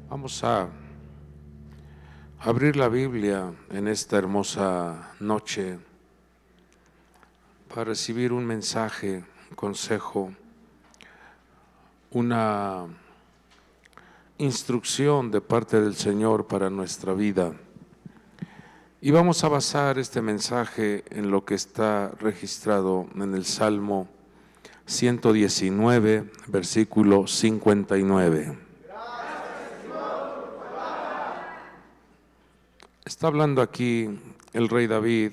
Vamos a abrir la Biblia en esta hermosa noche para recibir un mensaje, un consejo, una instrucción de parte del Señor para nuestra vida. Y vamos a basar este mensaje en lo que está registrado en el Salmo 119, versículo 59. Está hablando aquí el rey David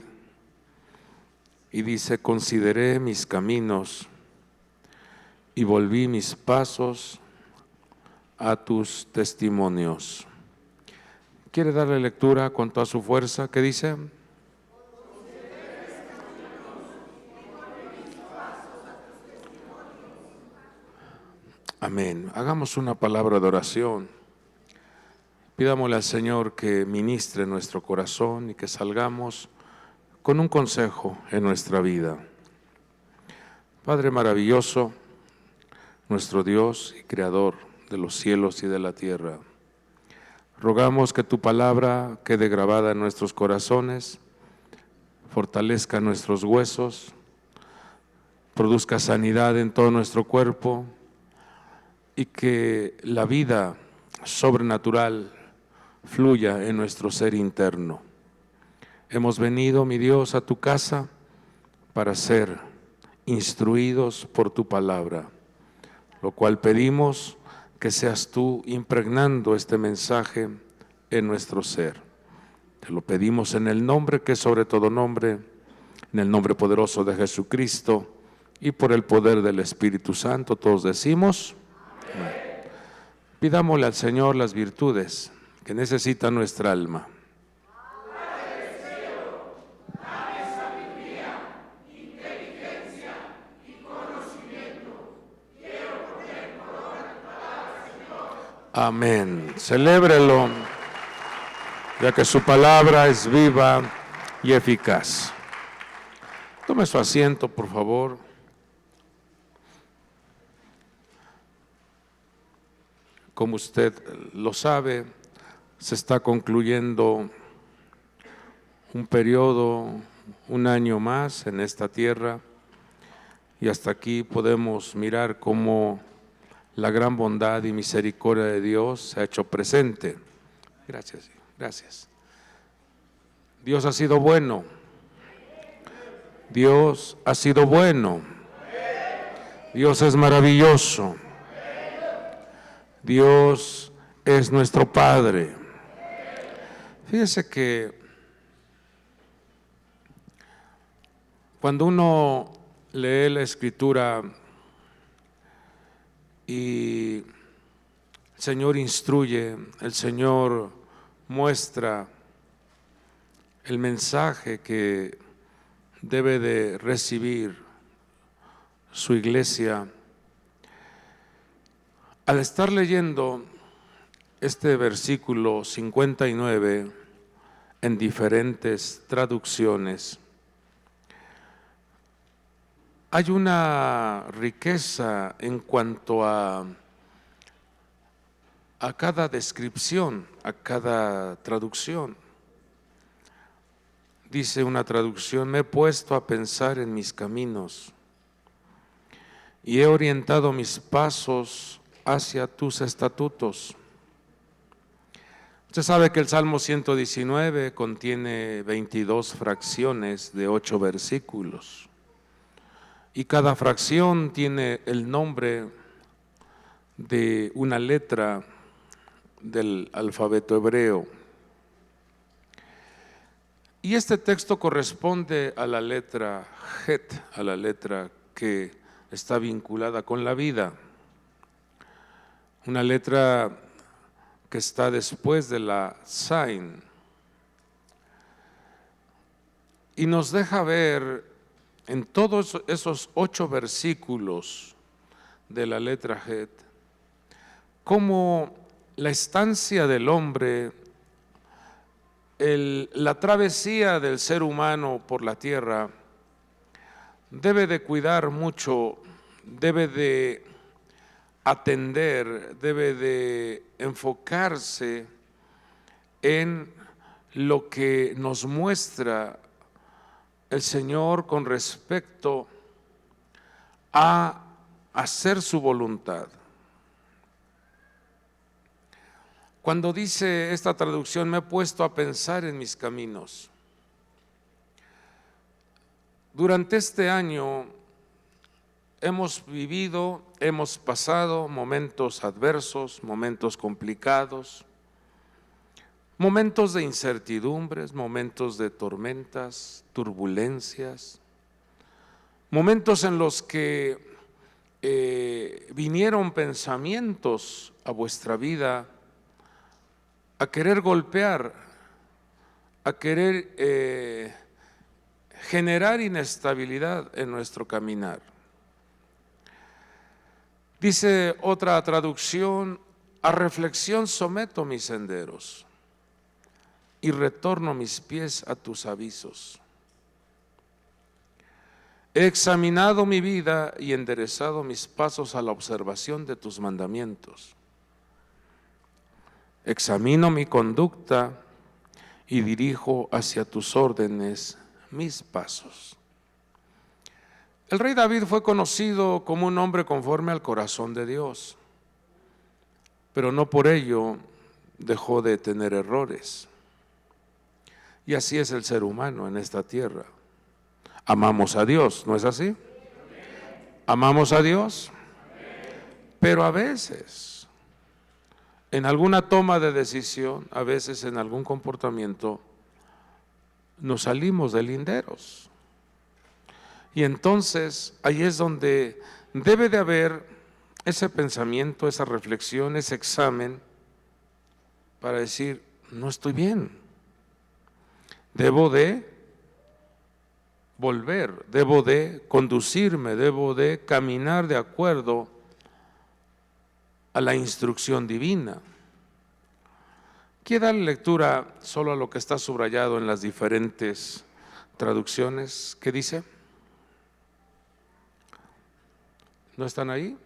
y dice: consideré mis caminos y volví mis pasos a tus testimonios. ¿Quiere darle lectura con toda su fuerza? ¿Qué dice? Amén. Hagamos una palabra de oración. Pidámosle al Señor que ministre nuestro corazón y que salgamos con un consejo en nuestra vida. Padre maravilloso, nuestro Dios y Creador de los cielos y de la tierra, rogamos que tu palabra quede grabada en nuestros corazones, fortalezca nuestros huesos, produzca sanidad en todo nuestro cuerpo y que la vida sobrenatural fluya en nuestro ser interno. Hemos venido, mi Dios, a tu casa para ser instruidos por tu palabra, lo cual pedimos que seas tú impregnando este mensaje en nuestro ser. Te lo pedimos en el nombre que es sobre todo nombre, en el nombre poderoso de Jesucristo y por el poder del Espíritu Santo. Todos decimos amén. Pidámosle al Señor las virtudes que necesita nuestra alma. Amén. Celébrelo, ya que su palabra es viva y eficaz. Tome su asiento, por favor. Como usted lo sabe, se está concluyendo un periodo, un año más en esta tierra, y hasta aquí podemos mirar cómo la gran bondad y misericordia de Dios se ha hecho presente. Gracias, gracias. Dios ha sido bueno. Dios ha sido bueno. Dios es maravilloso. Dios es nuestro Padre. Fíjese que cuando uno lee la Escritura y el Señor instruye, el Señor muestra el mensaje que debe de recibir su iglesia, al estar leyendo este versículo 59 en diferentes traducciones, hay una riqueza en cuanto a cada descripción, a cada traducción. Dice una traducción: me he puesto a pensar en mis caminos y he orientado mis pasos hacia tus estatutos. Usted sabe que el Salmo 119 contiene 22 fracciones de 8 versículos. Y cada fracción tiene el nombre de una letra del alfabeto hebreo. Y este texto corresponde a la letra Het, a la letra que está vinculada con la vida. Una letra que está después de la Zain. Y nos deja ver en todos esos 8 versículos de la letra Het cómo la estancia del hombre la travesía del ser humano por la tierra debe de cuidar mucho, debe de atender, debe de enfocarse en lo que nos muestra el Señor con respecto a hacer su voluntad. Cuando dice esta traducción, me he puesto a pensar en mis caminos. Durante este año hemos vivido, hemos pasado momentos adversos, momentos complicados, momentos de incertidumbres, momentos de tormentas, turbulencias, momentos en los que vinieron pensamientos a vuestra vida a querer golpear, a querer generar inestabilidad en nuestro caminar. Dice otra traducción, a reflexión someto mis senderos y retorno mis pies a tus avisos. He examinado mi vida y enderezado mis pasos a la observación de tus mandamientos. Examino mi conducta y dirijo hacia tus órdenes mis pasos. El rey David fue conocido como un hombre conforme al corazón de Dios, pero no por ello dejó de tener errores. Y así es el ser humano en esta tierra. Amamos a Dios, ¿no es así? Amamos a Dios, pero a veces, en alguna toma de decisión, a veces en algún comportamiento, nos salimos de linderos. Y entonces ahí es donde debe de haber ese pensamiento, esa reflexión, ese examen para decir, no estoy bien. Debo de volver, debo de conducirme, debo de caminar de acuerdo a la instrucción divina. Quiero dar lectura solo a lo que está subrayado en las diferentes traducciones. ¿Qué dice? ¿No están ahí?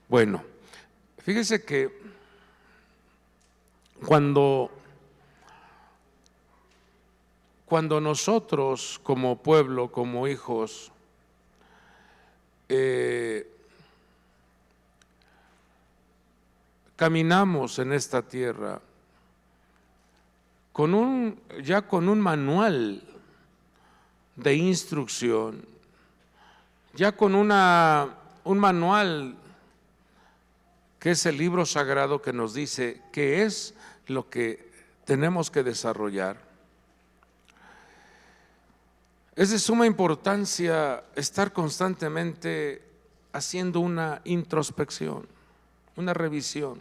Bueno, fíjese que cuando nosotros como pueblo, como hijos, caminamos en esta tierra ya con un manual de instrucción, ya con un manual que es el libro sagrado que nos dice qué es lo que tenemos que desarrollar. Es de suma importancia estar constantemente haciendo una introspección, una revisión.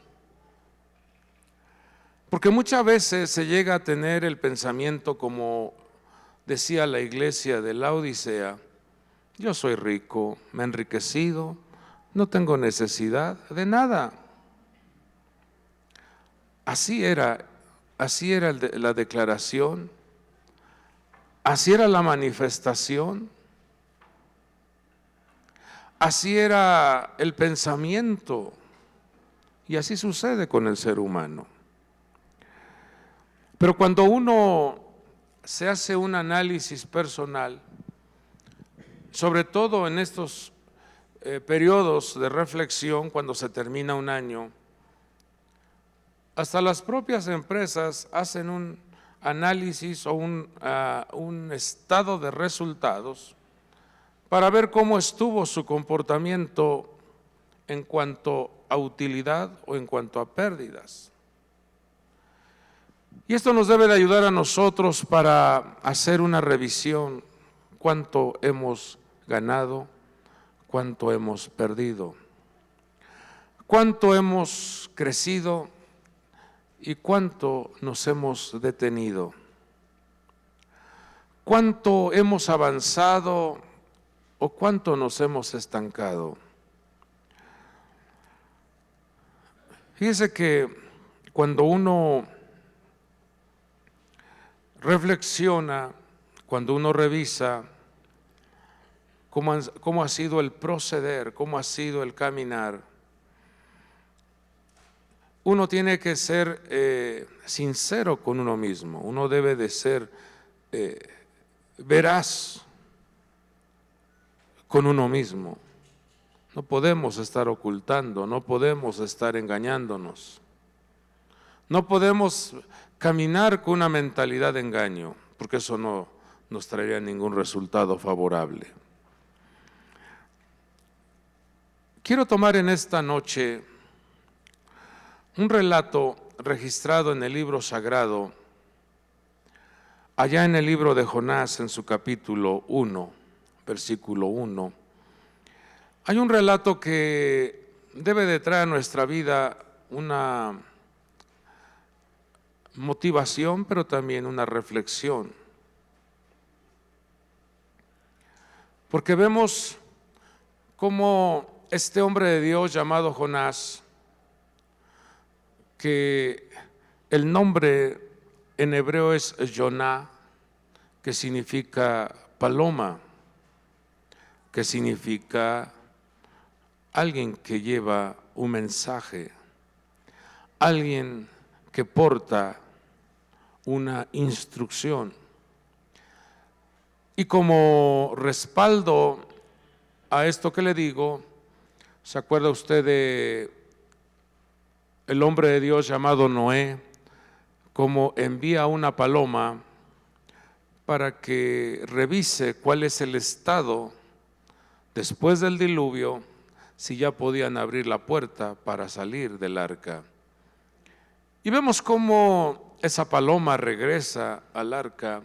Porque muchas veces se llega a tener el pensamiento, como decía la iglesia de la Odisea, yo soy rico, me he enriquecido, no tengo necesidad de nada. Así era la declaración, así era la manifestación, así era el pensamiento, y así sucede con el ser humano. Pero cuando uno se hace un análisis personal, sobre todo en estos periodos de reflexión, cuando se termina un año, hasta las propias empresas hacen un análisis o un estado de resultados para ver cómo estuvo su comportamiento en cuanto a utilidad o en cuanto a pérdidas. Y esto nos debe de ayudar a nosotros para hacer una revisión, cuánto hemos ganado, cuánto hemos perdido, cuánto hemos crecido y cuánto nos hemos detenido, cuánto hemos avanzado o cuánto nos hemos estancado. Fíjese que cuando uno reflexiona, cuando uno revisa cómo ha sido el proceder, cómo ha sido el caminar, uno tiene que ser sincero con uno mismo. Uno debe de ser veraz con uno mismo. No podemos estar ocultando, no podemos estar engañándonos. No podemos caminar con una mentalidad de engaño, porque eso no nos traería ningún resultado favorable. Quiero tomar en esta noche un relato registrado en el libro sagrado, allá en el libro de Jonás, en su capítulo 1, versículo 1. Hay un relato que debe de traer a nuestra vida una motivación, pero también una reflexión. Porque vemos cómo este hombre de Dios llamado Jonás, que el nombre en hebreo es Yoná, que significa paloma, que significa alguien que lleva un mensaje, alguien que porta una instrucción. Y como respaldo a esto que le digo, ¿se acuerda usted de el hombre de Dios llamado Noé, cómo envía una paloma para que revise cuál es el estado después del diluvio, si ya podían abrir la puerta para salir del arca? Y vemos cómo esa paloma regresa al arca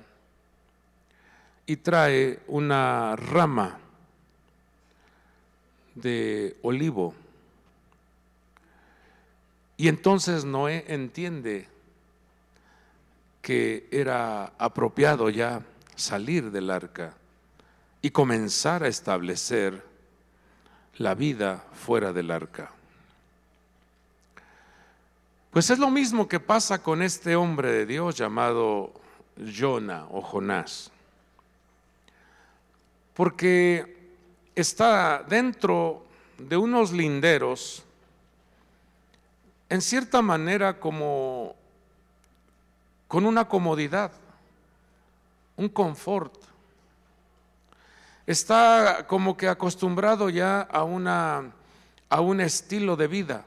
y trae una rama de olivo. Y entonces Noé entiende que era apropiado ya salir del arca y comenzar a establecer la vida fuera del arca. Pues es lo mismo que pasa con este hombre de Dios llamado Jona o Jonás, porque está dentro de unos linderos, en cierta manera como con una comodidad, un confort. Está como que acostumbrado ya a un estilo de vida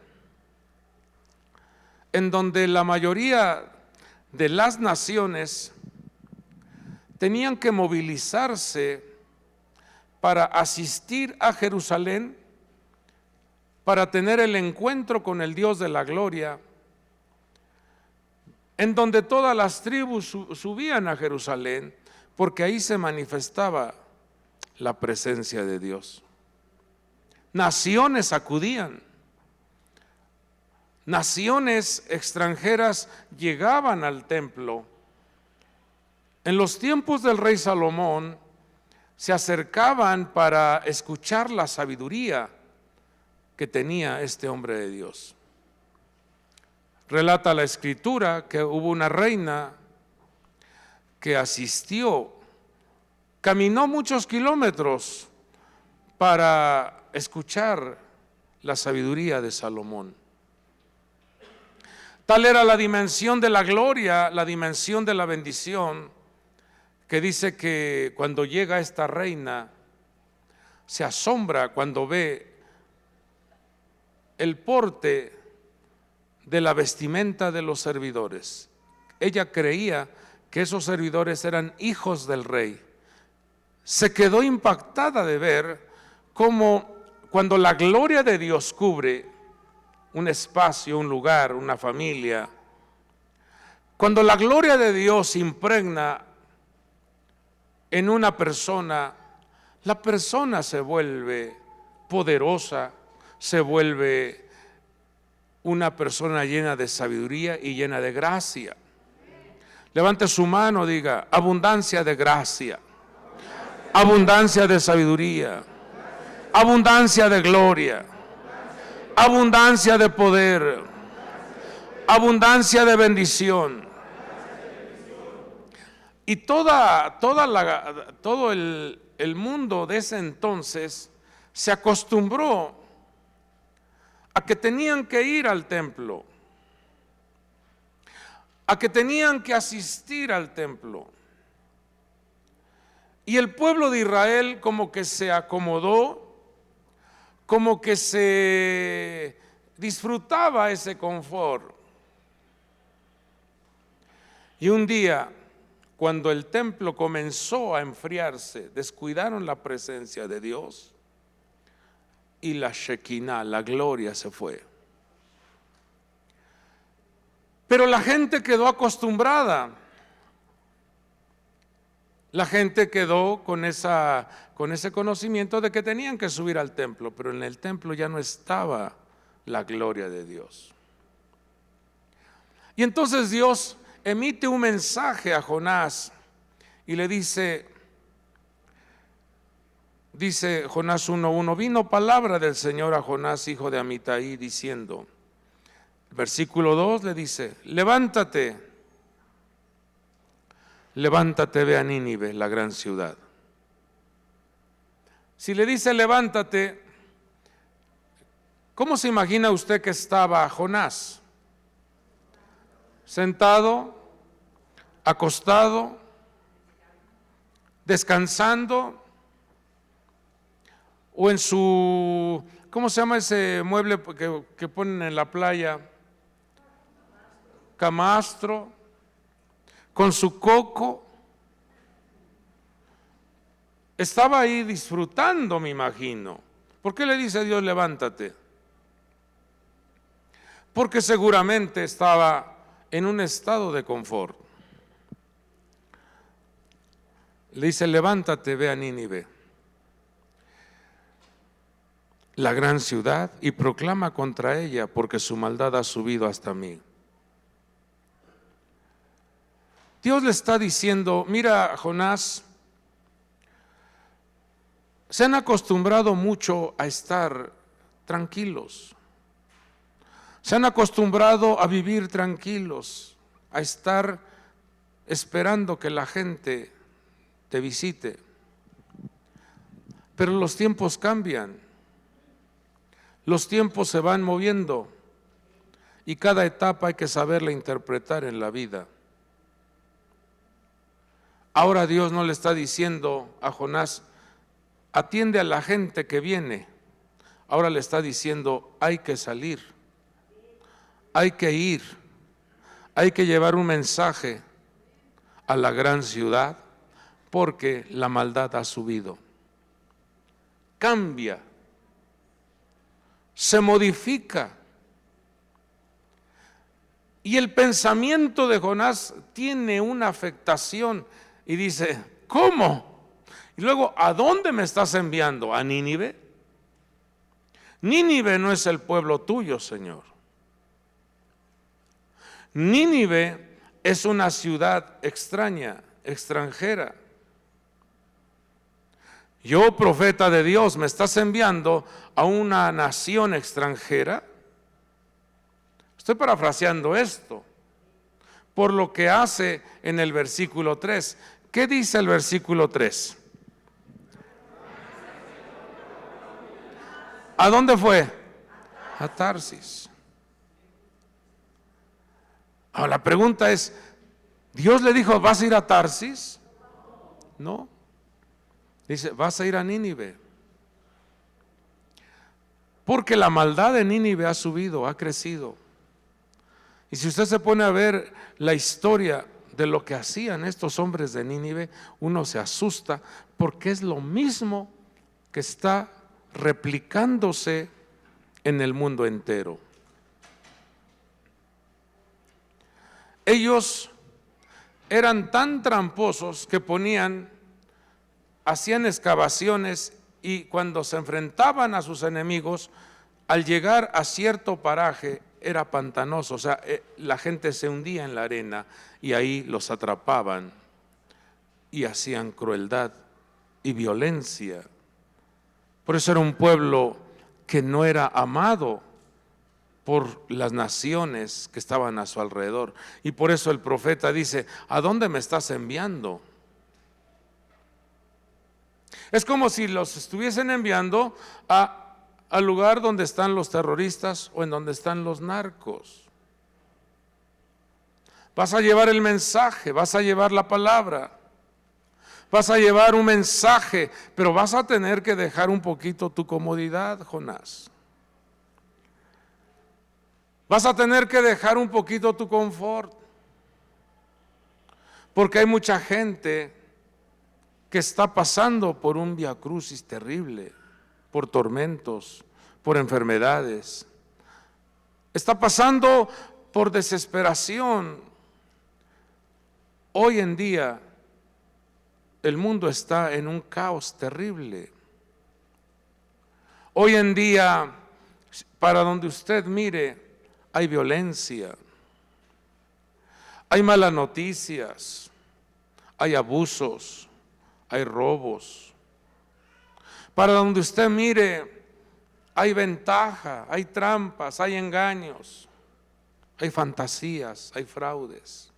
en donde la mayoría de las naciones tenían que movilizarse para asistir a Jerusalén, para tener el encuentro con el Dios de la gloria, en donde todas las tribus subían a Jerusalén, porque ahí se manifestaba la presencia de Dios. Naciones acudían, naciones extranjeras llegaban al templo. En los tiempos del rey Salomón se acercaban para escuchar la sabiduría que tenía este hombre de Dios. Relata la Escritura que hubo una reina que asistió, caminó muchos kilómetros para escuchar la sabiduría de Salomón. Tal era la dimensión de la gloria, la dimensión de la bendición, que dice que cuando llega esta reina, se asombra cuando ve el porte de la vestimenta de los servidores. Ella creía que esos servidores eran hijos del rey. Se quedó impactada de ver cómo cuando la gloria de Dios cubre un espacio, un lugar, una familia, cuando la gloria de Dios impregna en una persona, la persona se vuelve poderosa, se vuelve una persona llena de sabiduría y llena de gracia. Levante su mano, diga: abundancia de gracia, abundancia de sabiduría, abundancia de gloria, abundancia de poder, abundancia de bendición. Y todo el mundo de ese entonces se acostumbró a que tenían que ir al templo, a que tenían que asistir al templo. Y el pueblo de Israel como que se acomodó, como que se disfrutaba ese confort. Y un día, cuando el templo comenzó a enfriarse, descuidaron la presencia de Dios y la Shekinah, la gloria, se fue. Pero la gente quedó acostumbrada. La gente quedó con ese conocimiento de que tenían que subir al templo, pero en el templo ya no estaba la gloria de Dios. Y entonces Dios emite un mensaje a Jonás y le dice Jonás 1:1, vino palabra del Señor a Jonás, hijo de Amitai, diciendo, versículo 2 le dice, levántate, ve a Nínive, la gran ciudad. Si le dice levántate, ¿cómo se imagina usted que estaba Jonás? Sentado, acostado, descansando, o en su, ¿cómo se llama ese mueble que ponen en la playa? Camastro, con su coco. Estaba ahí disfrutando, me imagino. ¿Por qué le dice Dios levántate? Porque seguramente estaba en un estado de confort. Le dice levántate, ve a Nínive, la gran ciudad, y proclama contra ella, porque su maldad ha subido hasta mí. Dios le está diciendo, mira, Jonás, se han acostumbrado mucho a estar tranquilos. Se han acostumbrado a vivir tranquilos, a estar esperando que la gente te visite. Pero los tiempos cambian, los tiempos se van moviendo y cada etapa hay que saberla interpretar en la vida. Ahora Dios no le está diciendo a Jonás, atiende a la gente que viene. Ahora le está diciendo, hay que salir, hay que ir, hay que llevar un mensaje a la gran ciudad, porque la maldad ha subido. Cambia, se modifica. Y el pensamiento de Jonás tiene una afectación y dice, ¿cómo? Y luego, ¿a dónde me estás enviando? ¿A Nínive? Nínive no es el pueblo tuyo, Señor. Nínive es una ciudad extraña, extranjera. Yo, profeta de Dios, ¿me estás enviando a una nación extranjera? Estoy parafraseando esto por lo que hace en el versículo 3. ¿Qué dice el versículo 3? ¿A dónde fue? A Tarsis. Ahora la pregunta es, ¿Dios le dijo, vas a ir a Tarsis? No. Dice, vas a ir a Nínive. Porque la maldad de Nínive ha subido, ha crecido. Y si usted se pone a ver la historia de lo que hacían estos hombres de Nínive, uno se asusta porque es lo mismo que está replicándose en el mundo entero. Ellos eran tan tramposos que hacían excavaciones y cuando se enfrentaban a sus enemigos, al llegar a cierto paraje era pantanoso, o sea, la gente se hundía en la arena y ahí los atrapaban y hacían crueldad y violencia. Por eso era un pueblo que no era amado por las naciones que estaban a su alrededor. Y por eso el profeta dice: ¿a dónde me estás enviando? Es como si los estuviesen enviando al lugar donde están los terroristas o en donde están los narcos. Vas a llevar el mensaje, vas a llevar la palabra, vas a llevar un mensaje, pero vas a tener que dejar un poquito tu comodidad, Jonás. Vas a tener que dejar un poquito tu confort, porque hay mucha gente que está pasando por un viacrucis terrible, por tormentos, por enfermedades. Está pasando por desesperación. Hoy en día el mundo está en un caos terrible. Hoy en día, para donde usted mire, hay violencia, hay malas noticias, hay abusos, hay robos. Para donde usted mire, hay ventaja, hay trampas, hay engaños, hay fantasías, hay fraudes.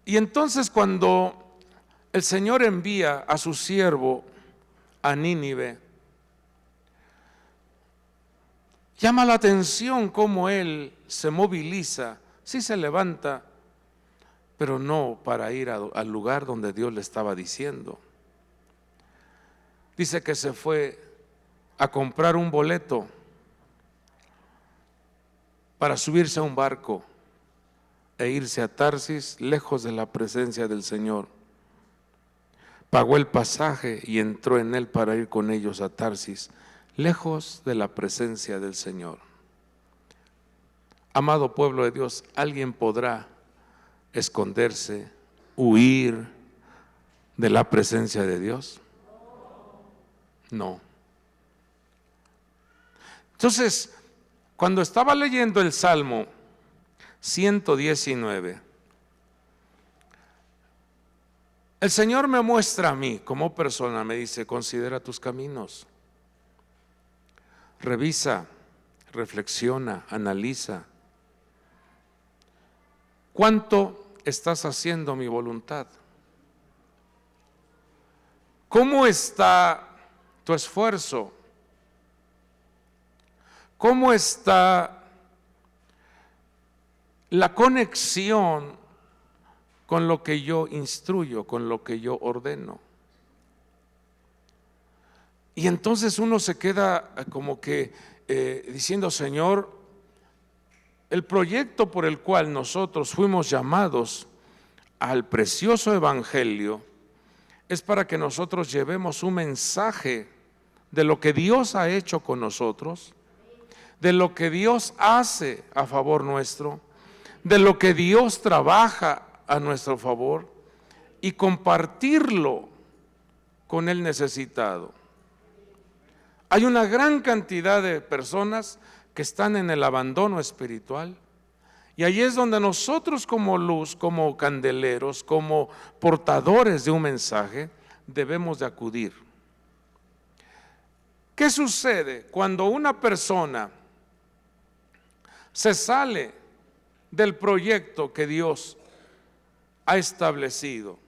Y entonces, cuando el Señor envía a su siervo a Nínive, llama la atención cómo él se moviliza, sí se levanta, pero no para ir al lugar donde Dios le estaba diciendo. Dice que se fue a comprar un boleto para subirse a un barco e irse a Tarsis, lejos de la presencia del Señor. Pagó el pasaje y entró en él para ir con ellos a Tarsis, lejos de la presencia del Señor. Amado pueblo de Dios, ¿alguien podrá esconderse, huir de la presencia de Dios? No. Entonces, cuando estaba leyendo el Salmo 119, el Señor me muestra a mí como persona, me dice: considera tus caminos, revisa, reflexiona, analiza. ¿Cuánto estás haciendo mi voluntad? ¿Cómo está tu esfuerzo? ¿Cómo está la conexión con lo que yo instruyo, con lo que yo ordeno? Y entonces uno se queda como que diciendo: Señor, el proyecto por el cual nosotros fuimos llamados al precioso evangelio es para que nosotros llevemos un mensaje de lo que Dios ha hecho con nosotros, de lo que Dios hace a favor nuestro, de lo que Dios trabaja a nuestro favor, y compartirlo con el necesitado. Hay una gran cantidad de personas que están en el abandono espiritual, y ahí es donde nosotros, como luz, como candeleros, como portadores de un mensaje, debemos de acudir. ¿Qué sucede cuando una persona se sale del proyecto que Dios ha establecido?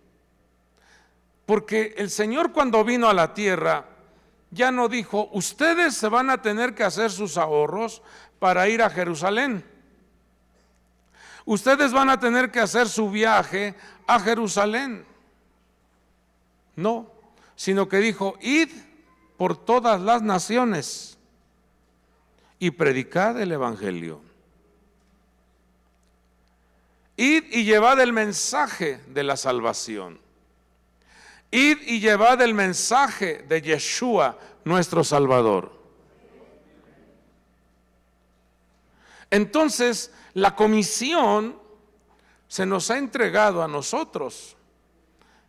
Porque el Señor, cuando vino a la tierra, ya no dijo: ustedes se van a tener que hacer sus ahorros para ir a Jerusalén, ustedes van a tener que hacer su viaje a Jerusalén. No, sino que dijo: id por todas las naciones y predicad el evangelio. Id y llevad el mensaje de la salvación. Id y llevad el mensaje de Yeshua, nuestro Salvador. Entonces, la comisión se nos ha entregado a nosotros.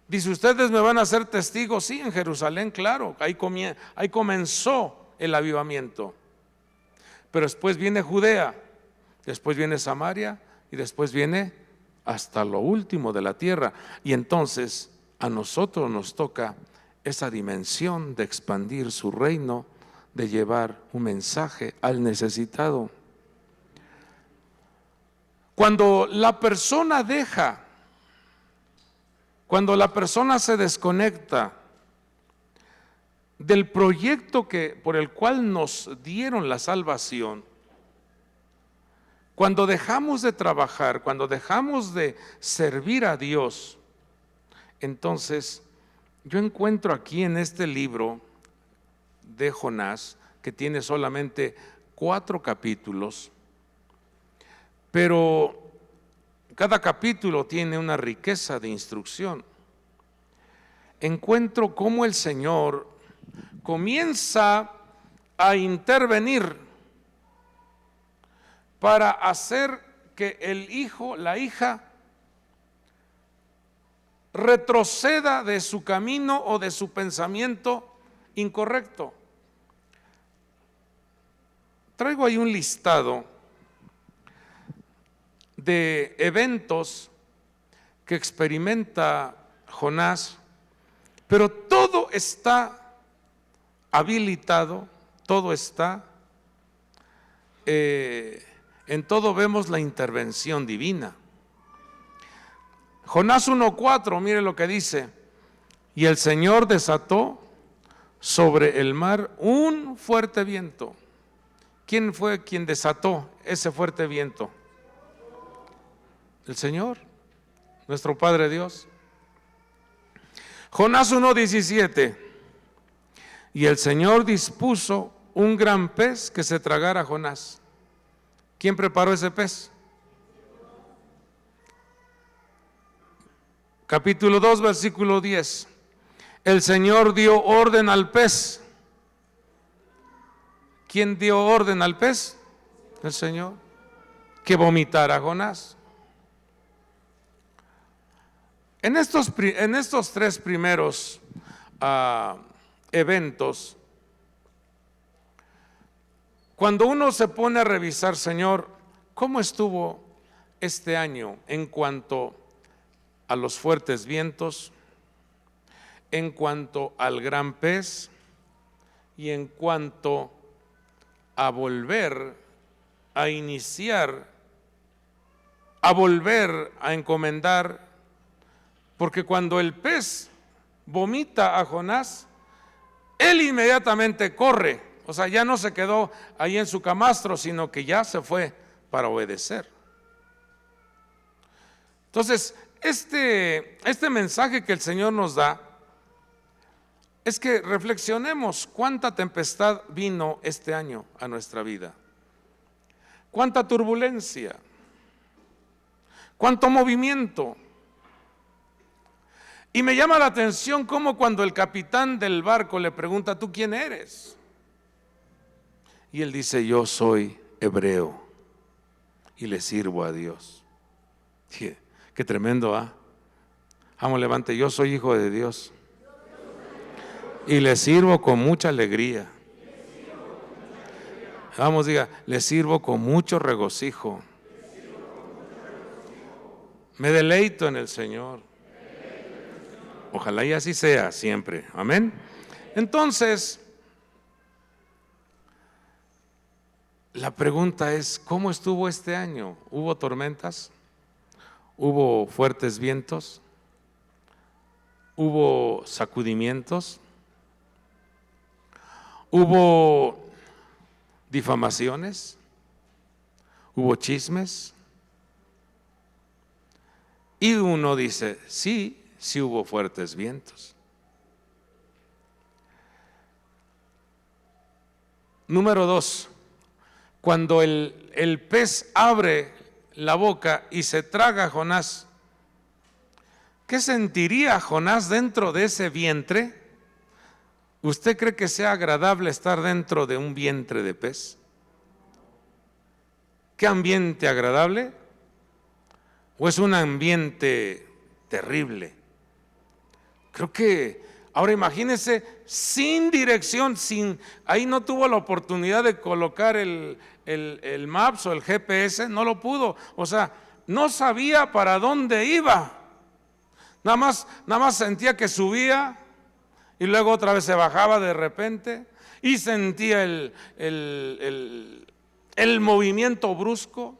Dice: ustedes me van a ser testigos, sí, en Jerusalén, claro, ahí comenzó el avivamiento. Pero después viene Judea, después viene Samaria y después viene hasta lo último de la tierra. Y entonces a nosotros nos toca esa dimensión de expandir su reino, de llevar un mensaje al necesitado. Cuando la persona cuando la persona se desconecta del proyecto por el cual nos dieron la salvación, cuando dejamos de trabajar, cuando dejamos de servir a Dios, entonces yo encuentro aquí en este libro de Jonás, que tiene solamente 4 capítulos, pero cada capítulo tiene una riqueza de instrucción. Encuentro cómo el Señor comienza a intervenir para hacer que el hijo, la hija, retroceda de su camino o de su pensamiento incorrecto. Traigo ahí un listado de eventos que experimenta Jonás, pero todo está habilitado, todo está, en todo vemos la intervención divina. Jonás 1:4, mire lo que dice: y el Señor desató sobre el mar un fuerte viento. ¿Quién fue quien desató ese fuerte viento? El Señor, nuestro Padre Dios. Jonás 1:17, y el Señor dispuso un gran pez que se tragara a Jonás. ¿Quién preparó ese pez? Capítulo 2, versículo 10. El Señor dio orden al pez. ¿Quién dio orden al pez? El Señor. Que vomitara a Jonás. En estos 3 primeros eventos, cuando uno se pone a revisar, Señor, ¿cómo estuvo este año en cuanto a los fuertes vientos, en cuanto al gran pez y en cuanto a volver a iniciar, a volver a encomendar? Porque cuando el pez vomita a Jonás, él inmediatamente corre, o sea, ya no se quedó ahí en su camastro, sino que ya se fue para obedecer. Entonces, este mensaje que el Señor nos da es que reflexionemos cuánta tempestad vino este año a nuestra vida, cuánta turbulencia, cuánto movimiento. Y me llama la atención cómo cuando el capitán del barco le pregunta: ¿tú quién eres? Y él dice: yo soy hebreo y le sirvo a Dios. Qué tremendo, ¿ah? Vamos, levante: yo soy hijo de Dios y le sirvo con mucha alegría. Vamos, diga: le sirvo con mucho regocijo. Me deleito en el Señor. Ojalá y así sea siempre. Amén. Entonces, la pregunta es: ¿cómo estuvo este año? ¿Hubo tormentas? ¿Hubo fuertes vientos? ¿Hubo sacudimientos? ¿Hubo difamaciones? ¿Hubo chismes? Y uno dice: sí hubo fuertes vientos. Número 2, cuando el pez abre la boca y se traga a Jonás, ¿qué sentiría Jonás dentro de ese vientre? ¿Usted cree que sea agradable estar dentro de un vientre de pez? ¿Qué ambiente agradable? ¿O es un ambiente terrible? Creo que, ahora imagínese, sin dirección, ahí no tuvo la oportunidad de colocar el Maps o el GPS, no lo pudo, o sea, no sabía para dónde iba, nada más sentía que subía y luego otra vez se bajaba de repente, y sentía el movimiento brusco.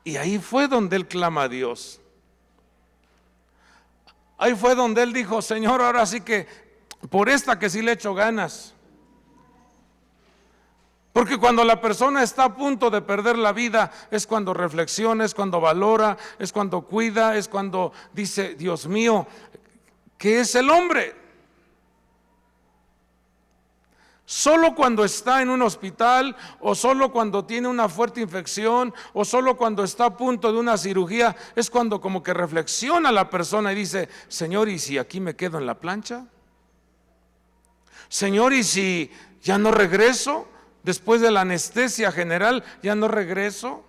Y ahí fue donde él clama a Dios. Ahí fue donde él dijo: Señor, ahora sí que por esta que sí le echo ganas. Porque cuando la persona está a punto de perder la vida, es cuando reflexiona, es cuando valora, es cuando cuida, es cuando dice: Dios mío, ¿qué es el hombre? Solo cuando está en un hospital, o solo cuando tiene una fuerte infección, o solo cuando está a punto de una cirugía, es cuando como que reflexiona la persona y dice: Señor, ¿y si aquí me quedo en la plancha? Señor, ¿y si ya no regreso? Después de la anestesia general, ¿ya no regreso?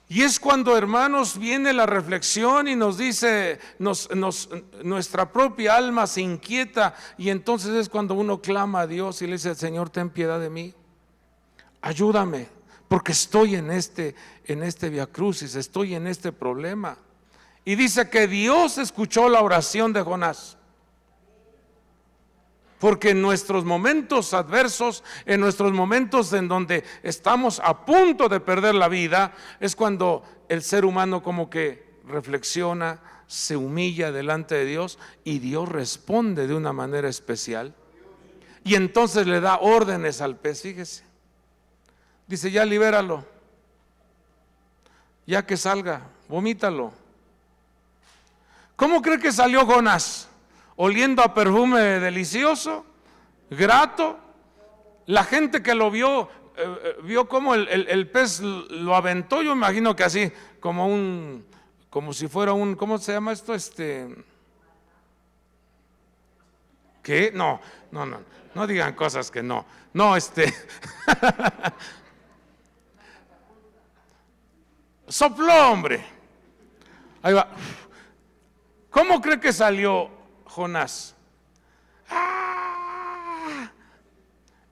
Y es cuando, hermanos, viene la reflexión y nos dice, nuestra propia alma se inquieta, y entonces es cuando uno clama a Dios y le dice: Señor, ten piedad de mí, ayúdame, porque estoy en este viacrucis, estoy en este problema. Y dice que Dios escuchó la oración de Jonás. Porque en nuestros momentos adversos, en nuestros momentos en donde estamos a punto de perder la vida, es cuando el ser humano como que reflexiona, se humilla delante de Dios, y Dios responde de una manera especial. Y entonces le da órdenes al pez, fíjese. Dice: ya libéralo, ya que salga, vomítalo. ¿Cómo cree que salió Jonás? Oliendo a perfume delicioso, grato. La gente que lo vio, vio cómo el pez lo aventó. Yo imagino que así, como si fuera un, ¿cómo se llama esto? ¿Qué? No digan cosas que no. Sopló, hombre. Ahí va. ¿Cómo cree que salió Jonás? ¡Ah!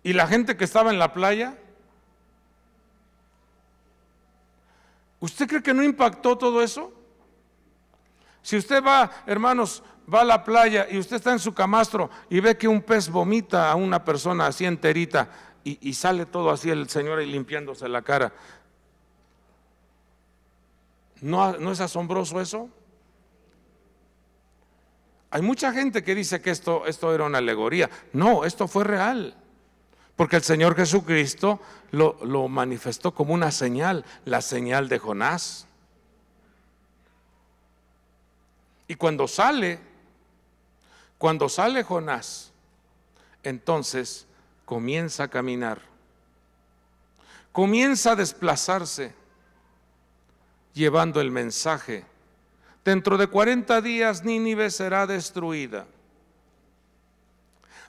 Y la gente que estaba en la playa, ¿usted cree que no impactó todo eso? Si usted va, hermanos, va a la playa y usted está en su camastro y ve que un pez vomita a una persona así enterita, y sale todo así el Señor ahí limpiándose la cara, ¿no es asombroso eso? Hay mucha gente que dice que esto era una alegoría. No, esto fue real, porque el Señor Jesucristo lo manifestó como una señal, la señal de Jonás. Y cuando sale Jonás, entonces comienza a caminar, comienza a desplazarse, llevando el mensaje. Dentro de 40 días Nínive será destruida.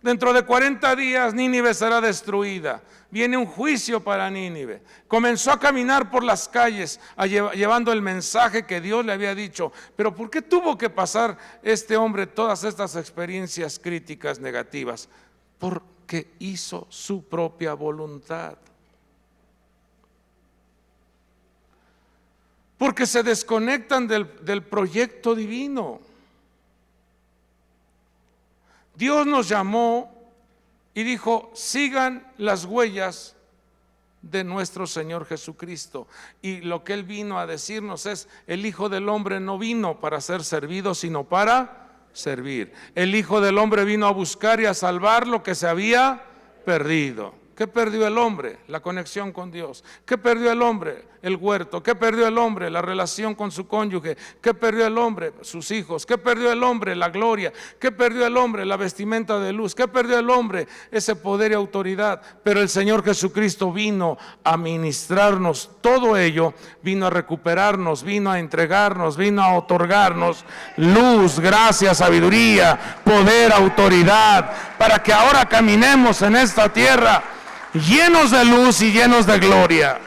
Dentro de 40 días Nínive será destruida. Viene un juicio para Nínive. Comenzó a caminar por las calles llevando el mensaje que Dios le había dicho. Pero ¿por qué tuvo que pasar este hombre todas estas experiencias críticas negativas? Porque hizo su propia voluntad. Porque se desconectan del proyecto divino. Dios nos llamó y dijo: sigan las huellas de nuestro Señor Jesucristo. Y lo que Él vino a decirnos es: el Hijo del Hombre no vino para ser servido, sino para servir. El Hijo del Hombre vino a buscar y a salvar lo que se había perdido. ¿Qué perdió el hombre? La conexión con Dios. ¿Qué perdió el hombre? El huerto. ¿Qué perdió el hombre? La relación con su cónyuge. ¿Qué perdió el hombre? Sus hijos. ¿Qué perdió el hombre? La gloria. ¿Qué perdió el hombre? La vestimenta de luz. ¿Qué perdió el hombre? Ese poder y autoridad. Pero el Señor Jesucristo vino a ministrarnos todo ello, vino a recuperarnos, vino a entregarnos, vino a otorgarnos luz, gracia, sabiduría, poder, autoridad, para que ahora caminemos en esta tierra llenos de luz y llenos de gloria.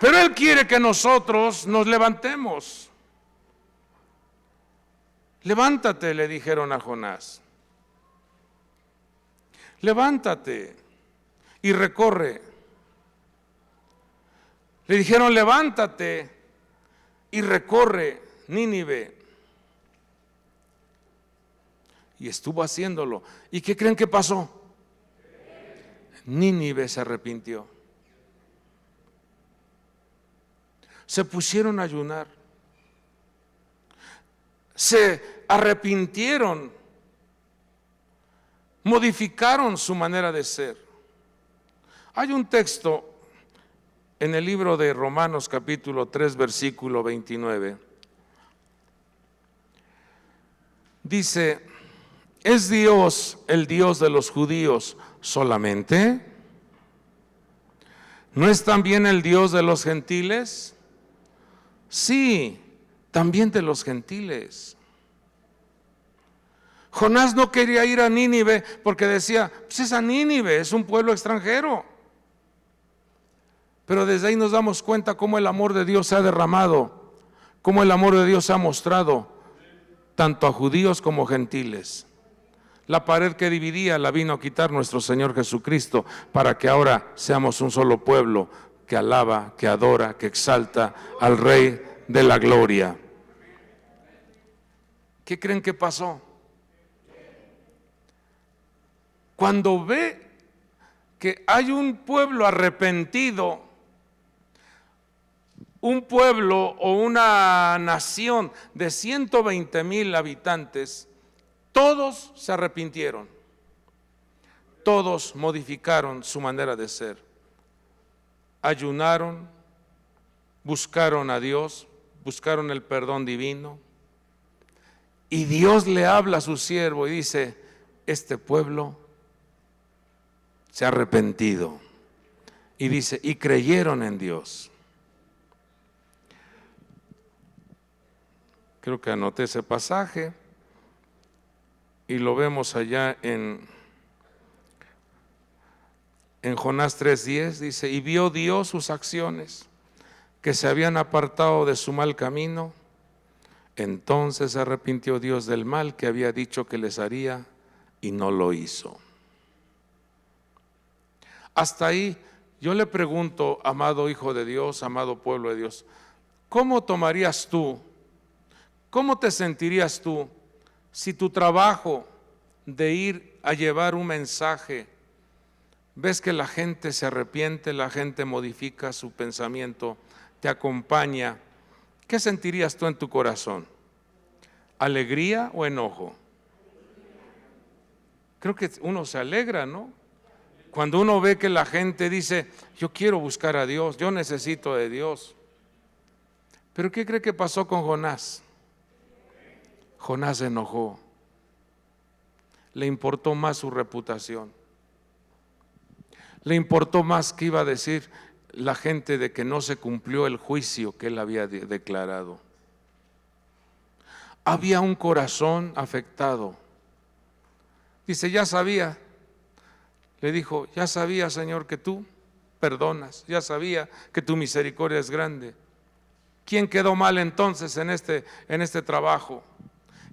Pero Él quiere que nosotros nos levantemos. Levántate, le dijeron a Jonás. Levántate y recorre Le dijeron: levántate y recorre Nínive. Y estuvo haciéndolo. ¿Y qué creen que pasó? Nínive se arrepintió. Se pusieron a ayunar. Se arrepintieron. Modificaron su manera de ser. Hay un texto en el libro de Romanos capítulo 3 versículo 29. Dice: ¿es Dios el Dios de los judíos solamente? ¿No es también el Dios de los gentiles? Sí, también de los gentiles. Jonás no quería ir a Nínive porque decía: pues esa Nínive es un pueblo extranjero. Pero desde ahí nos damos cuenta cómo el amor de Dios se ha derramado, cómo el amor de Dios se ha mostrado tanto a judíos como gentiles. La pared que dividía la vino a quitar nuestro Señor Jesucristo para que ahora seamos un solo pueblo que alaba, que adora, que exalta al Rey de la gloria. ¿Qué creen que pasó? Cuando ve que hay un pueblo arrepentido, un pueblo o una nación de 120,000 habitantes, todos se arrepintieron, todos modificaron su manera de ser, ayunaron, buscaron a Dios, buscaron el perdón divino, y Dios le habla a su siervo y dice: este pueblo se ha arrepentido. Y dice: y creyeron en Dios. Creo que anoté ese pasaje y lo vemos allá en Jonás 3:10. Dice: y vio Dios sus acciones, que se habían apartado de su mal camino. Entonces se arrepintió Dios del mal que había dicho que les haría, y no lo hizo. Hasta ahí yo le pregunto, amado hijo de Dios, amado pueblo de Dios, ¿cómo tomarías tú, cómo te sentirías tú si tu trabajo de ir a llevar un mensaje, ves que la gente se arrepiente, la gente modifica su pensamiento, te acompaña? ¿Qué sentirías tú en tu corazón? ¿Alegría o enojo? Creo que uno se alegra, ¿no? Cuando uno ve que la gente dice: yo quiero buscar a Dios, yo necesito de Dios. Pero ¿qué cree que pasó con Jonás? Jonás se enojó. Le importó más su reputación. Le importó más que iba a decir la gente de que no se cumplió el juicio que él había declarado. Había un corazón afectado. Dice: ya sabía. Le dijo: ya sabía, Señor, que tú perdonas. Ya sabía que tu misericordia es grande. ¿Quién quedó mal entonces en este trabajo?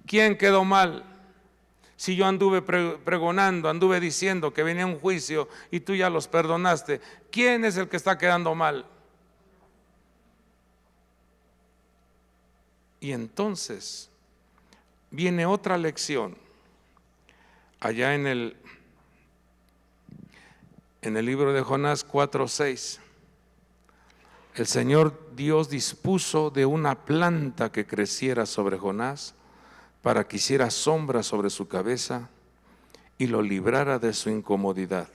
¿Quién quedó mal? Si yo anduve pregonando, anduve diciendo que venía un juicio y tú ya los perdonaste, ¿quién es el que está quedando mal? Y entonces viene otra lección allá en el libro de Jonás 4:6. El Señor Dios dispuso de una planta que creciera sobre Jonás para que hiciera sombra sobre su cabeza y lo librara de su incomodidad.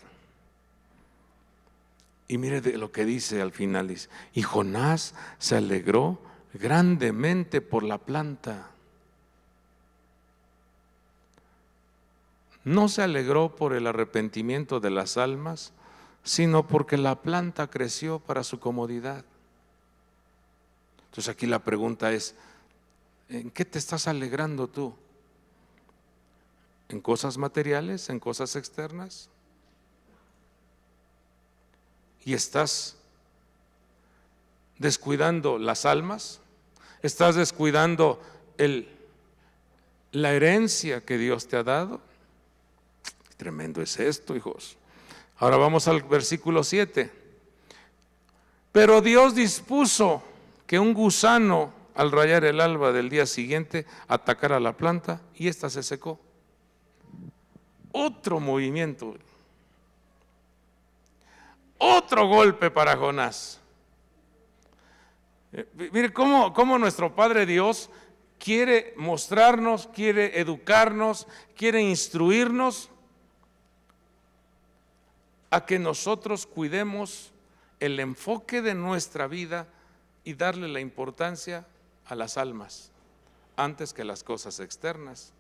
Y mire lo que dice al final: dice: y Jonás se alegró grandemente por la planta. No se alegró por el arrepentimiento de las almas, sino porque la planta creció para su comodidad. Entonces aquí la pregunta es: ¿en qué te estás alegrando tú? ¿En cosas materiales? ¿En cosas externas? ¿Y estás descuidando las almas? ¿Estás descuidando la herencia que Dios te ha dado? Tremendo es esto, hijos. Ahora vamos al versículo 7. Pero Dios dispuso que un gusano, al rayar el alba del día siguiente, atacara la planta y ésta se secó. Otro movimiento, otro golpe para Jonás. Mire cómo nuestro Padre Dios quiere mostrarnos, quiere educarnos, quiere instruirnos a que nosotros cuidemos el enfoque de nuestra vida y darle la importancia a las almas antes que las cosas externas.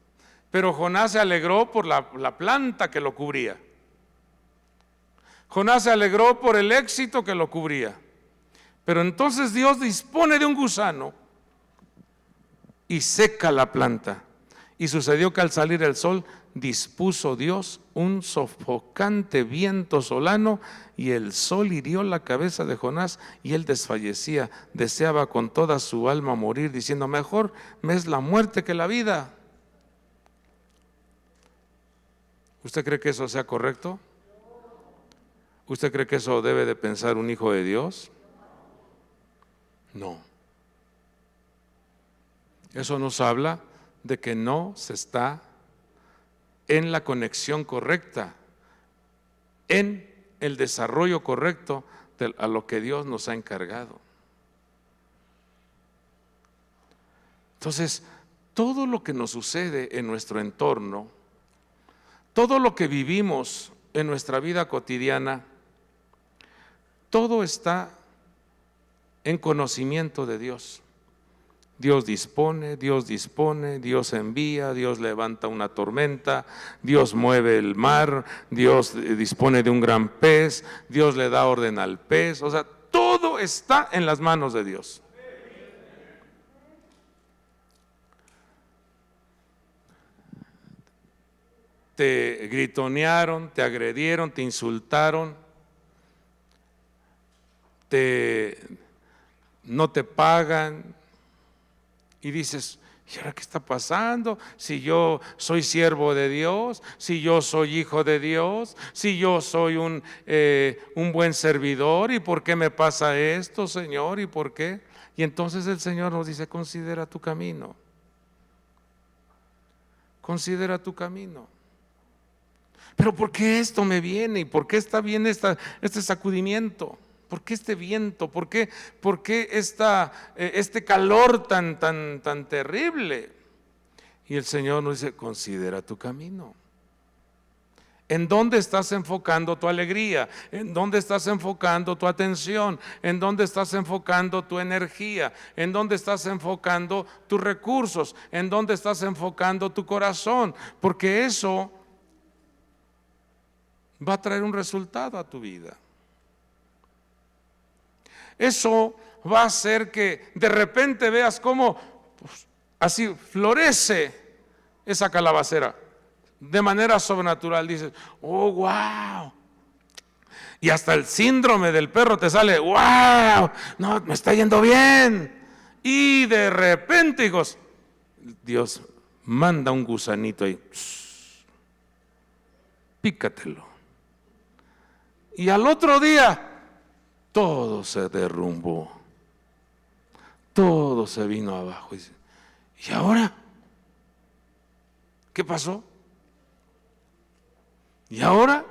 Pero Jonás se alegró por la planta que lo cubría. Jonás se alegró por el éxito que lo cubría. Pero entonces Dios dispone de un gusano y seca la planta. Y sucedió que al salir el sol dispuso Dios un sofocante viento solano, y el sol hirió la cabeza de Jonás y él desfallecía. Deseaba con toda su alma morir, diciendo: mejor me es la muerte que la vida. ¿Usted cree que eso sea correcto? ¿Usted cree que eso debe de pensar un hijo de Dios? No. Eso nos habla de que no se está en la conexión correcta, en el desarrollo correcto a lo que Dios nos ha encargado. Entonces, todo lo que nos sucede en nuestro entorno, todo lo que vivimos en nuestra vida cotidiana, todo está en conocimiento de Dios. Dios dispone, Dios envía, Dios levanta una tormenta, Dios mueve el mar, Dios dispone de un gran pez, Dios le da orden al pez. O sea, todo está en las manos de Dios. Te gritonearon, te agredieron, te insultaron, no te pagan. Y dices: ¿y ahora qué está pasando? Si yo soy siervo de Dios, si yo soy hijo de Dios, si yo soy un buen servidor, ¿y por qué me pasa esto, Señor? ¿Y por qué? Y entonces el Señor nos dice: considera tu camino. Considera tu camino. Pero ¿por qué esto me viene? ¿Y por qué está bien este sacudimiento? ¿Por qué este viento? ¿Por qué este calor tan terrible? Y el Señor nos dice: considera tu camino. ¿En dónde estás enfocando tu alegría? ¿En dónde estás enfocando tu atención? ¿En dónde estás enfocando tu energía? ¿En dónde estás enfocando tus recursos? ¿En dónde estás enfocando tu corazón? Porque eso va a traer un resultado a tu vida. Eso va a hacer que de repente veas cómo así florece esa calabacera de manera sobrenatural. Dices: oh, wow. Y hasta el síndrome del perro te sale: wow, no, me está yendo bien. Y de repente, hijos, Dios manda un gusanito ahí, pícatelo. Y al otro día todo se derrumbó, todo se vino abajo. ¿Y ahora qué pasó? ¿Y ahora?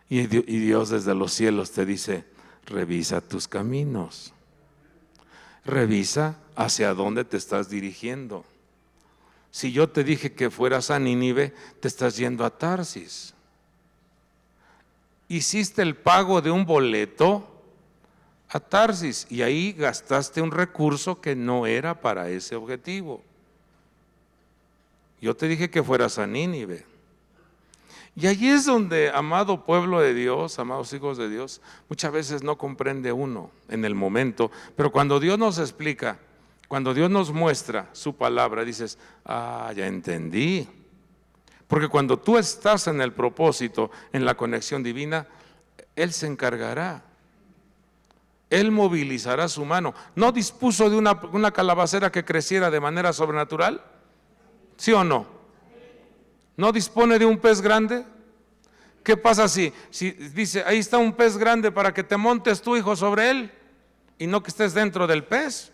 Y Dios desde los cielos te dice: revisa tus caminos, revisa hacia dónde te estás dirigiendo. Si yo te dije que fueras a Nínive, te estás yendo a Tarsis. Hiciste el pago de un boleto a Tarsis y ahí gastaste un recurso que no era para ese objetivo. Yo te dije que fueras a Nínive. Y allí es donde, amado pueblo de Dios, amados hijos de Dios, muchas veces no comprende uno en el momento, pero cuando Dios nos explica, cuando Dios nos muestra su palabra, dices: ah, ya entendí. Porque cuando tú estás en el propósito, en la conexión divina, Él se encargará. Él movilizará su mano. ¿No dispuso de una calabacera que creciera de manera sobrenatural? ¿Sí o no? ¿No dispone de un pez grande? ¿Qué pasa si dice, ahí está un pez grande para que te montes tu hijo sobre él y no que estés dentro del pez?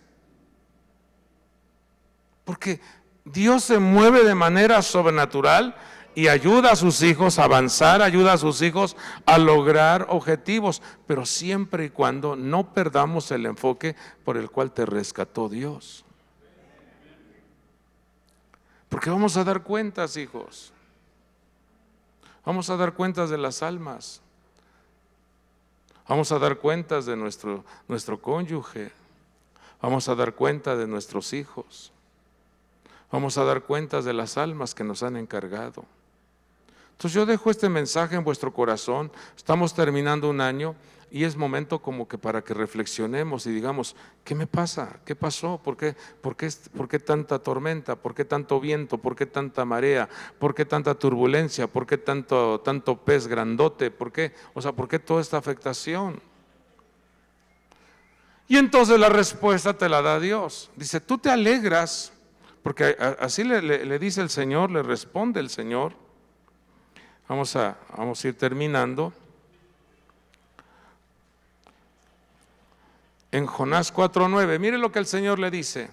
Porque Dios se mueve de manera sobrenatural y ayuda a sus hijos a avanzar, ayuda a sus hijos a lograr objetivos, pero siempre y cuando no perdamos el enfoque por el cual te rescató Dios. Porque vamos a dar cuentas, hijos. Vamos a dar cuentas de las almas. Vamos a dar cuentas de nuestro cónyuge. Vamos a dar cuenta de nuestros hijos. Vamos a dar cuentas de las almas que nos han encargado. Entonces yo dejo este mensaje en vuestro corazón. Estamos terminando un año y es momento como que para que reflexionemos y digamos, ¿qué me pasa? ¿Qué pasó? ¿Por qué tanta tormenta? ¿Por qué tanto viento? ¿Por qué tanta marea? ¿Por qué tanta turbulencia? ¿Por qué tanto pez grandote? ¿Por qué toda esta afectación? Y entonces la respuesta te la da Dios. Dice, tú te alegras, porque así le dice el Señor, le responde el Señor. Vamos a ir terminando. En Jonás 4:9, mire lo que el Señor le dice.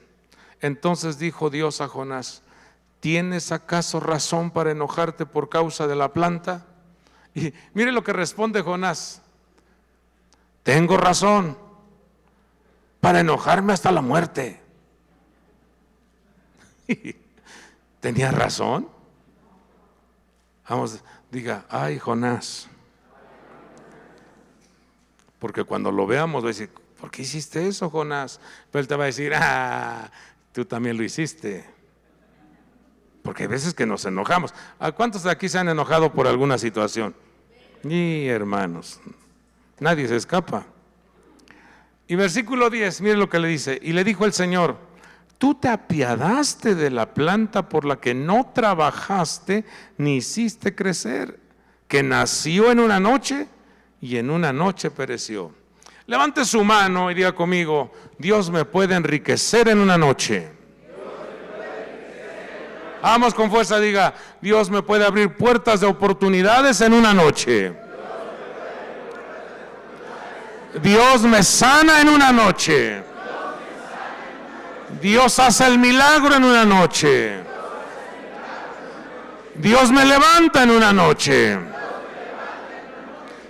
Entonces dijo Dios a Jonás, ¿tienes acaso razón para enojarte por causa de la planta? Y mire lo que responde Jonás. Tengo razón para enojarme hasta la muerte. ¿Tenía razón? Vamos, diga, ay Jonás. Porque cuando lo veamos va a decir, ¿por qué hiciste eso, Jonás? Pero él te va a decir, tú también lo hiciste. Porque hay veces que nos enojamos. ¿A cuántos de aquí se han enojado por alguna situación? Y hermanos, nadie se escapa. Y versículo 10, mire lo que le dice. Y le dijo el Señor, tú te apiadaste de la planta por la que no trabajaste ni hiciste crecer, que nació en una noche y en una noche pereció. Levante su mano y diga conmigo, Dios me puede enriquecer en una noche. Vamos con fuerza, diga, Dios me puede abrir puertas de oportunidades en una noche. Dios me sana en una noche. Dios hace el milagro en una noche. Dios me levanta en una noche.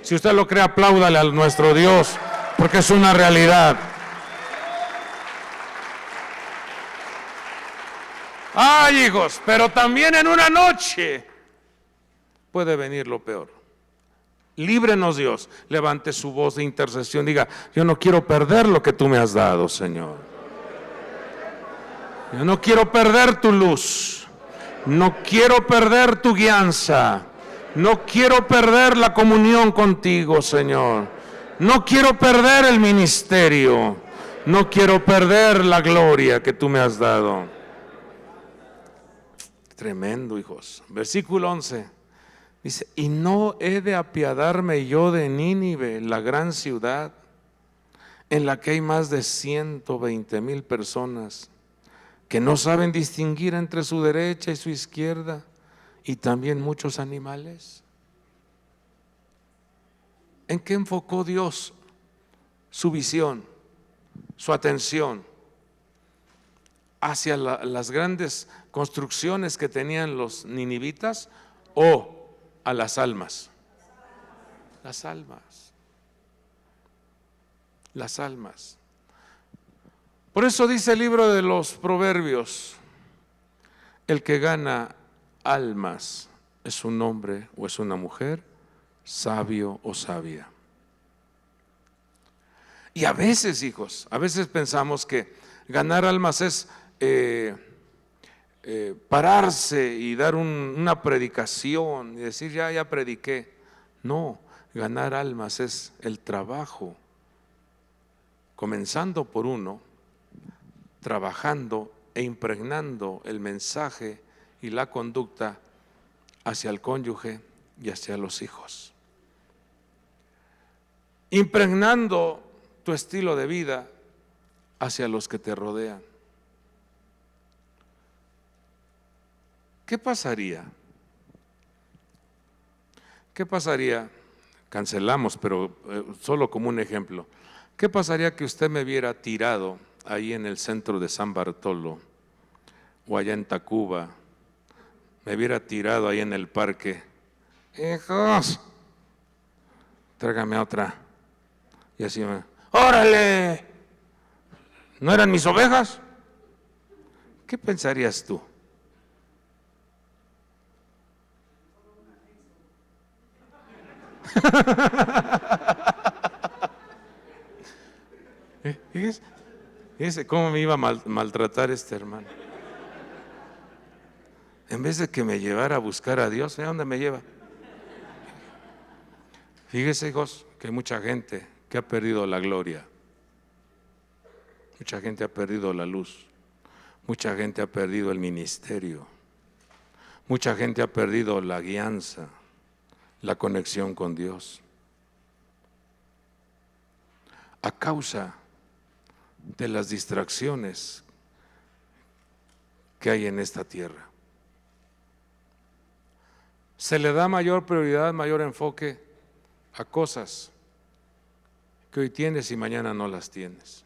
Si usted lo cree, apláudale a nuestro Dios, porque es una realidad. Ay, hijos, pero también en una noche puede venir lo peor. Líbrenos, Dios. Levante su voz de intercesión. Diga, yo no quiero perder lo que tú me has dado, Señor. Yo no quiero perder tu luz. No quiero perder tu guianza. No quiero perder la comunión contigo, Señor. No quiero perder el ministerio. No quiero perder la gloria que tú me has dado. Tremendo, hijos. Versículo 11. Dice, y no he de apiadarme yo de Nínive, la gran ciudad, en la que hay más de 120,000 personas que no saben distinguir entre su derecha y su izquierda, y también muchos animales. ¿En qué enfocó Dios su visión, su atención? ¿Hacia las grandes construcciones que tenían los ninivitas o a las almas? Las almas. Las almas. Por eso dice el libro de los Proverbios, el que gana almas es un hombre o es una mujer sabio o sabia. Y a veces, hijos, a veces pensamos que ganar almas es pararse y dar una predicación y decir ya prediqué. No, ganar almas es el trabajo, comenzando por uno, trabajando e impregnando el mensaje y la conducta hacia el cónyuge y hacia los hijos. Impregnando tu estilo de vida hacia los que te rodean. ¿Qué pasaría ¿Qué pasaría? Cancelamos, pero solo como un ejemplo. ¿Qué pasaría que usted me viera tirado ahí en el centro de San Bartolo o allá en Tacuba? Me viera tirado ahí en el parque. Hijos, tráigame otra. Y así me, ¡órale! ¿No eran mis ovejas? ¿Qué pensarías tú? Fíjese cómo me iba a maltratar este hermano. En vez de que me llevara a buscar a Dios, ¿a dónde me lleva? Fíjese, hijos, que hay mucha gente que ha perdido la gloria. Mucha gente ha perdido la luz. Mucha gente ha perdido el ministerio. Mucha gente ha perdido la guianza, la conexión con Dios. A causa de las distracciones que hay en esta tierra. Se le da mayor prioridad, mayor enfoque a cosas que hoy tienes y mañana no las tienes.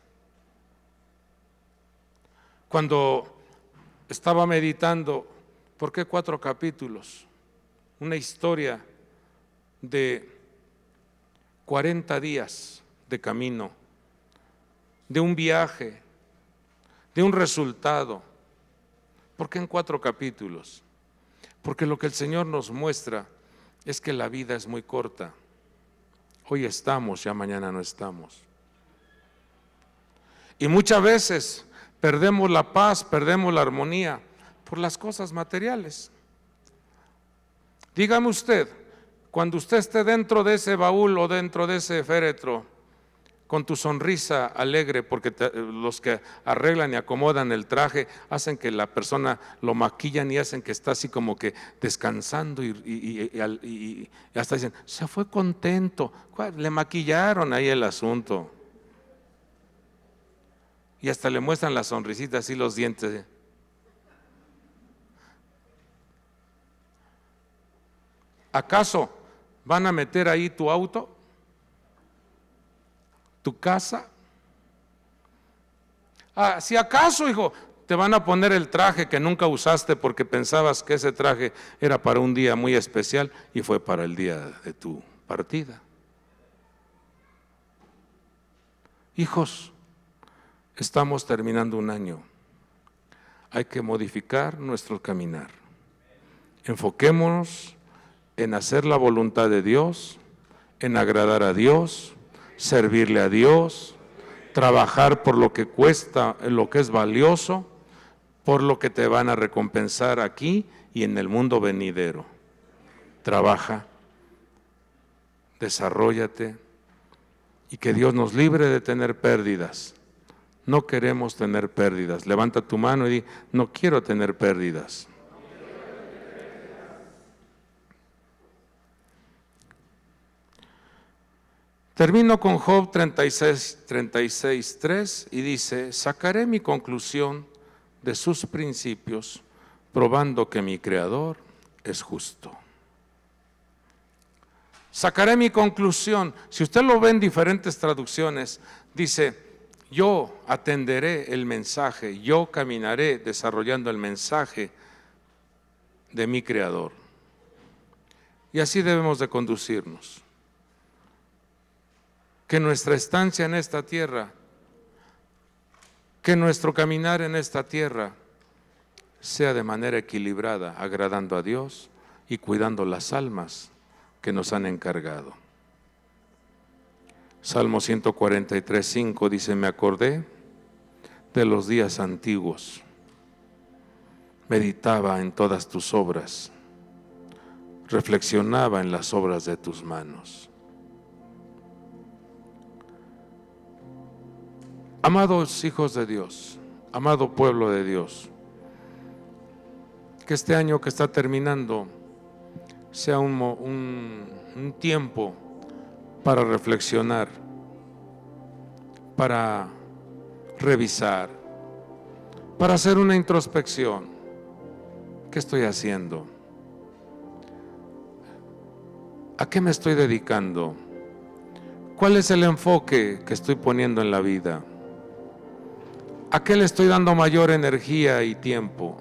Cuando estaba meditando, ¿por qué 4 capítulos? Una historia de 40 días de camino, de un viaje, de un resultado. ¿Por qué en 4 capítulos? Porque lo que el Señor nos muestra es que la vida es muy corta. Hoy estamos, ya mañana no estamos. Y muchas veces perdemos la paz, perdemos la armonía por las cosas materiales. Dígame usted, cuando usted esté dentro de ese baúl o dentro de ese féretro, con tu sonrisa alegre, porque los que arreglan y acomodan el traje hacen que la persona lo maquillan y hacen que está así como que descansando y hasta dicen, se fue contento. Le maquillaron ahí el asunto. Y hasta le muestran la sonrisita, así los dientes. ¿Acaso van a meter ahí tu auto? ¿Tu casa? Si acaso, hijo, te van a poner el traje que nunca usaste porque pensabas que ese traje era para un día muy especial y fue para el día de tu partida. Hijos, estamos terminando un año. Hay que modificar nuestro caminar. Enfoquémonos en hacer la voluntad de Dios, en agradar a Dios, servirle a Dios, trabajar por lo que cuesta, lo que es valioso, por lo que te van a recompensar aquí y en el mundo venidero. Trabaja, desarróllate y que Dios nos libre de tener pérdidas. No queremos tener pérdidas. Levanta tu mano y di, no quiero tener pérdidas. Termino con Job 36:3 y dice, sacaré mi conclusión de sus principios, probando que mi Creador es justo. Sacaré mi conclusión. Si usted lo ve en diferentes traducciones, dice, yo atenderé el mensaje, yo caminaré desarrollando el mensaje de mi Creador. Y así debemos de conducirnos. Que nuestra estancia en esta tierra, que nuestro caminar en esta tierra sea de manera equilibrada, agradando a Dios y cuidando las almas que nos han encargado. Salmo 143:5 dice, me acordé de los días antiguos, meditaba en todas tus obras, reflexionaba en las obras de tus manos. Amados hijos de Dios, amado pueblo de Dios, que este año que está terminando sea un tiempo para reflexionar, para revisar, para hacer una introspección. ¿Qué estoy haciendo? ¿A qué me estoy dedicando? ¿Cuál es el enfoque que estoy poniendo en la vida? ¿A qué le estoy dando mayor energía y tiempo?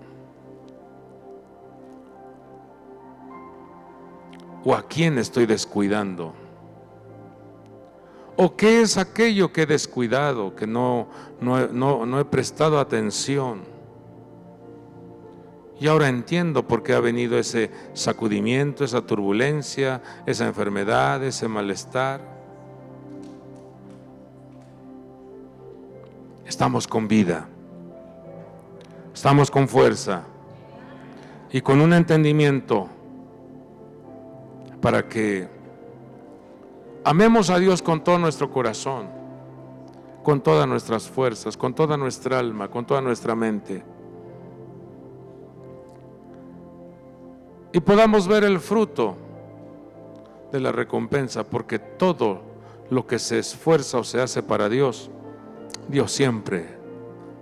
¿O a quién estoy descuidando? ¿O qué es aquello que he descuidado, que no he prestado atención? Y ahora entiendo por qué ha venido ese sacudimiento, esa turbulencia, esa enfermedad, ese malestar. Estamos con vida, estamos con fuerza y con un entendimiento para que amemos a Dios con todo nuestro corazón, con todas nuestras fuerzas, con toda nuestra alma, con toda nuestra mente. Y podamos ver el fruto de la recompensa, porque todo lo que se esfuerza o se hace para Dios, Dios siempre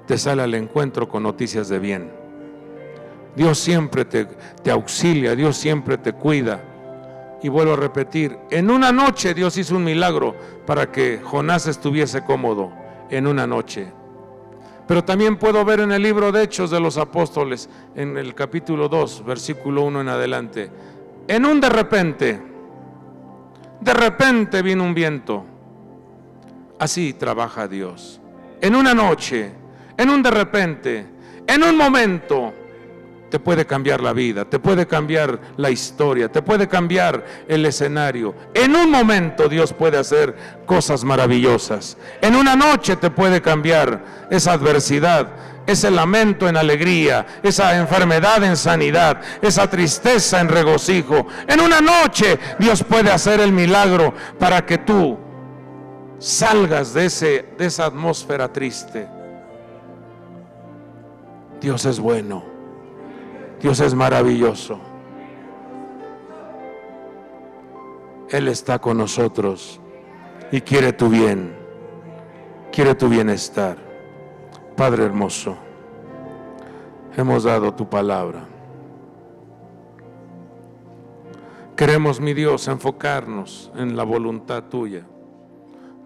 te sale al encuentro con noticias de bien. Dios siempre te auxilia, Dios siempre te cuida. Y vuelvo a repetir, en una noche Dios hizo un milagro para que Jonás estuviese cómodo, en una noche. Pero también puedo ver en el libro de Hechos de los Apóstoles, en el capítulo 2, versículo 1 en adelante, en un de repente vino un viento. Así trabaja Dios. En una noche, en un de repente, en un momento, te puede cambiar la vida, te puede cambiar la historia, te puede cambiar el escenario. En un momento Dios puede hacer cosas maravillosas. En una noche te puede cambiar esa adversidad, ese lamento en alegría, esa enfermedad en sanidad, esa tristeza en regocijo. En una noche Dios puede hacer el milagro para que tú salgas de esa atmósfera triste. Dios es bueno, Dios es maravilloso. Él está con nosotros y quiere tu bien, quiere tu bienestar. Padre hermoso, hemos dado tu palabra. Queremos, mi Dios, enfocarnos en la voluntad tuya.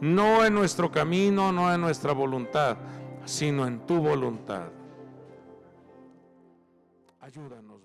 No en nuestro camino, no en nuestra voluntad, sino en tu voluntad. Ayúdanos.